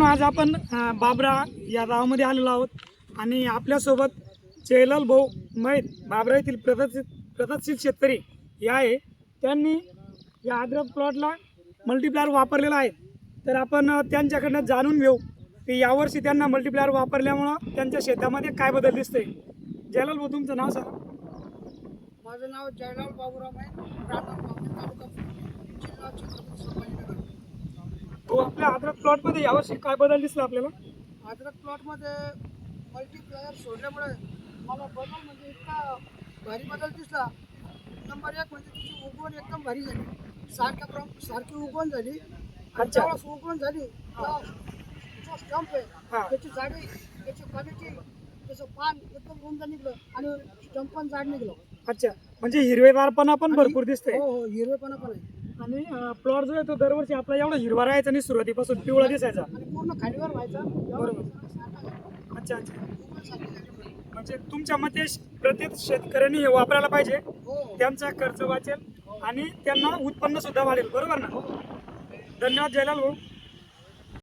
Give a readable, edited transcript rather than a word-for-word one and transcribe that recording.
आज आपण बाबरा या गावामध्ये आलेलो आहोत आणि आपल्यासोबत जयलाल भाऊ मैत बाबरा येथील प्रगतशील शेतकरी हे आहे. त्यांनी या अद्रक प्लॉटला मल्टीप्लायर वापरलेला आहे. तर आपण त्यांच्याकडनं जाणून घेऊ की यावर्षी त्यांना मल्टीप्लायर वापरल्यामुळं त्यांच्या शेतामध्ये काय बदल दिसतोय. जयलाल भाऊ, तुमचं नाव सांगा. माझं नाव जयलाल बाबूराव आहे, राहणार पावणे तालुका जिल्हा छत्रपती संभाजीनगर. हो, आपल्या अद्रक प्लॉटमध्ये यावर्षी काय बदल दिसला आपल्याला? अद्रक प्लॉटमध्ये मल्टीप्लायर सोडल्यामुळे मला बदल म्हणजे इतका भारी बदल दिसला. नंबर एक म्हणजे तिची उगवण एकदम भारी झाली, सारखी उगवण झाली. आणि ज्यावेळेस उगवण झाली जो स्टंप आहे त्याची जाडी, त्याची क्वालिटी, त्याचं पान एकदम रुंद निघलं आणि स्टंप पण जाड निघलं. अच्छा, म्हणजे हिरवेगारपणा पण भरपूर दिसतंय. हो, हिरवेपणा पण आहे. आणि प्लॉट जो आहे तो दरवर्षी आपला एवढा हिरवा राहायचा आणि सुरुवातीपासून पिवळा दिसायचा. आणि पूर्ण खालीवर व्हायचा. बरोबर. अच्छा अच्छा, म्हणजे तुमच्या मते प्रत्येक शेतकऱ्यांनी हे वापरायला पाहिजे. हो. त्यांचा खर्च वाचेल आणि त्यांना उत्पन्न सुद्धा वाढेल. बरोबर ना? धन्यवाद जयलाल भाऊ.